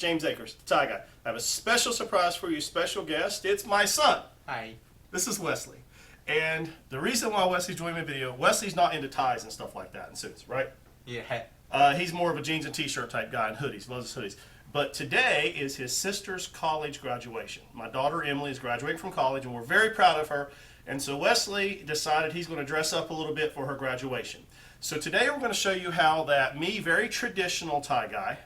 James Akers, Tie Guy. I have a special surprise for you, special guest. It's my son. Hi. This is Wesley. And the reason why Wesley's joining my video, Wesley's not into ties and stuff like that and suits, right? Yeah. He's more of a jeans and t-shirt type guy and hoodies, loves his hoodies. But today is his sister's college graduation. My daughter Emily is graduating from college and we're very proud of her. And so Wesley decided he's going to dress up a little bit for her graduation. So today we're going to show you how that me, very traditional tie guy,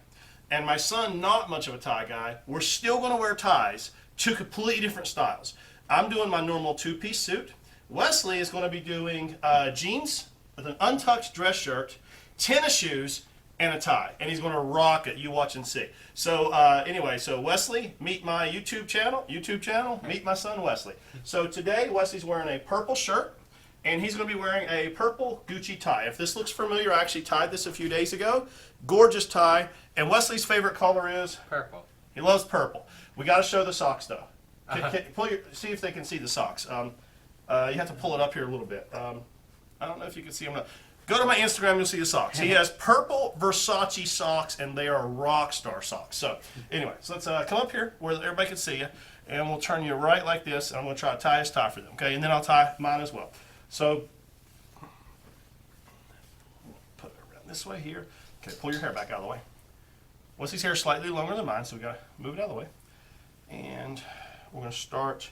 and my son, not much of a tie guy, we're still going to wear ties, two completely different styles. I'm doing my normal two-piece suit. Wesley is going to be doing jeans with an untucked dress shirt, tennis shoes, and a tie. And he's going to rock it. You watch and see. So anyway, so Wesley, meet my YouTube channel, meet my son Wesley. So today Wesley's wearing a purple shirt, and he's going to be wearing a purple Gucci tie. If this looks familiar, I actually tied this a few days ago. Gorgeous tie. And Wesley's favorite color is? Purple. He loves purple. We got to show the socks though. See if they can see the socks. You have to pull it up here a little bit. I don't know if you can see them. Go to my Instagram, you'll see the socks. He has purple Versace socks, and they are rock star socks. So anyway, so let's come up here where everybody can see you, and we'll turn you right like this, and I'm going to try to tie his tie for them, okay? And then I'll tie mine as well. So put it around this way here. Okay, pull your hair back out of the way. Wesley's hair is slightly longer than mine, so we got to move it out of the way. And we're going to start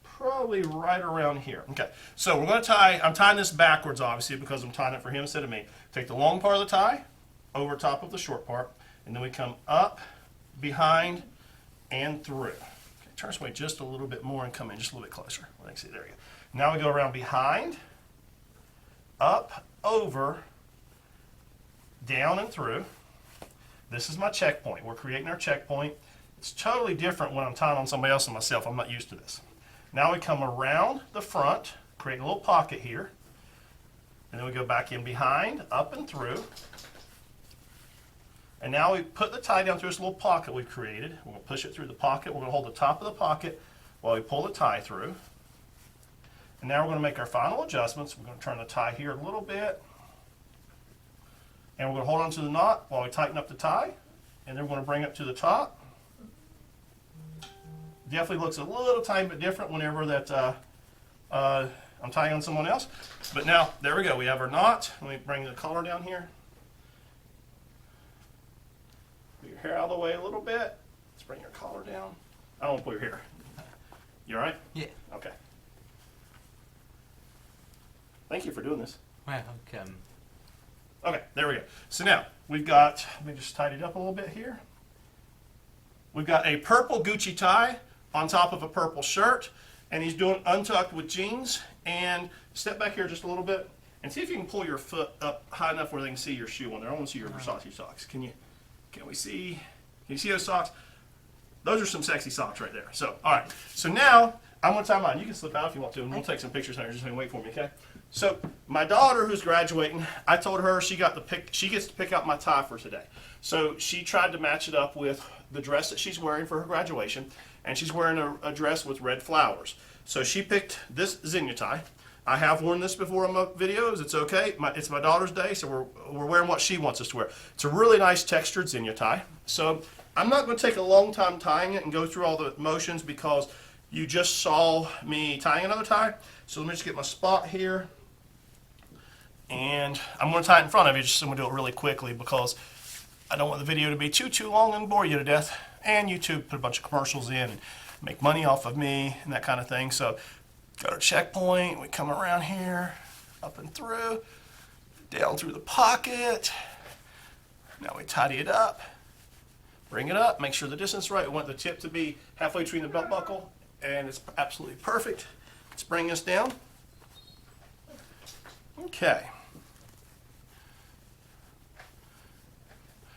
probably right around here. Okay, so we're going to tie, I'm tying this backwards obviously because I'm tying it for him instead of me. Take the long part of the tie over top of the short part, and then we come up, behind, and through. Okay, turn this way just a little bit more and come in just a little bit closer. Let's see, there you go. Now we go around behind, up, over, down and through. This is my checkpoint. We're creating our checkpoint. It's totally different when I'm tying on somebody else and myself. I'm not used to this. Now we come around the front, create a little pocket here, and then we go back in behind, up and through. And now we put the tie down through this little pocket we've created. We're going to push it through the pocket. We're going to hold the top of the pocket while we pull the tie through. And now we're going to make our final adjustments. We're going to turn the tie here a little bit. And we're going to hold on to the knot while we tighten up the tie. And then we're going to bring it to the top. Definitely looks a little tiny bit different whenever that I'm tying on someone else. But now, there we go. We have our knot. Let me bring the collar down here. Put your hair out of the way a little bit. Let's bring your collar down. I don't want to pull your hair. You all right? Yeah. Okay. Thank you for doing this. Welcome. Okay, there we go. So now, we've got, let me just tidy it up a little bit here. We've got a purple Gucci tie on top of a purple shirt, and he's doing untucked with jeans. And step back here just a little bit, and see if you can pull your foot up high enough where they can see your shoe on there. I want to see your Versace socks. Can you see those socks? Those are some sexy socks right there. So, all right. So now, I'm going to tie mine. You can slip out if you want to, and we'll take some pictures later. Just wait for me, okay? So my daughter, who's graduating, I told her she gets to pick out my tie for today. So she tried to match it up with the dress that she's wearing for her graduation, and she's wearing a dress with red flowers. So she picked this Zegna tie. I have worn this before on my videos. It's okay. It's my daughter's day, so we're wearing what she wants us to wear. It's a really nice textured Zegna tie. So I'm not going to take a long time tying it and go through all the motions because you just saw me tying another tie. So let me just get my spot here. And I'm going to tie it in front of you, just so I'm going to do it really quickly because I don't want the video to be too long and bore you to death. And YouTube put a bunch of commercials in and make money off of me and that kind of thing. So got our checkpoint. We come around here, up and through, down through the pocket. Now we tidy it up, bring it up, make sure the distance is right. We want the tip to be halfway between the belt buckle, and it's absolutely perfect. Let's bring this down. Okay.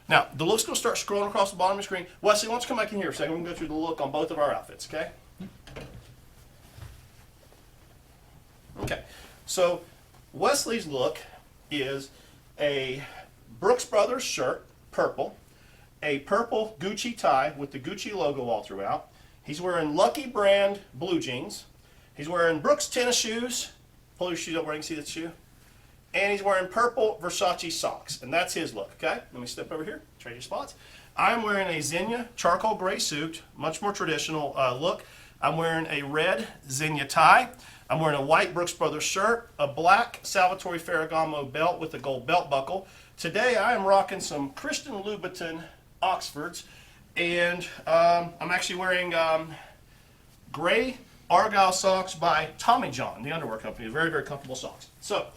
Now, the look's going to start scrolling across the bottom of the screen. Wesley, why don't you come back in here for a second? We're going to go through the look on both of our outfits, okay? Okay. So, Wesley's look is a Brooks Brothers shirt, purple, a purple Gucci tie with the Gucci logo all throughout. He's wearing Lucky brand blue jeans. He's wearing Brooks tennis shoes. Pull your shoes up where you can see the shoe. And he's wearing purple Versace socks. And that's his look, okay? Let me step over here, trade your spots. I'm wearing a Zegna charcoal gray suit, much more traditional look. I'm wearing a red Zegna tie. I'm wearing a white Brooks Brothers shirt, a black Salvatore Ferragamo belt with a gold belt buckle. Today I am rocking some Christian Louboutin Oxfords, and I'm actually wearing gray Argyle socks by Tommy John, the underwear company. Very, very comfortable socks. So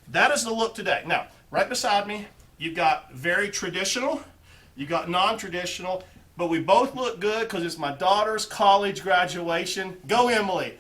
that is the look today. Now, right beside me, you've got very traditional, you've got non-traditional, but we both look good because it's my daughter's college graduation. Go, Emily!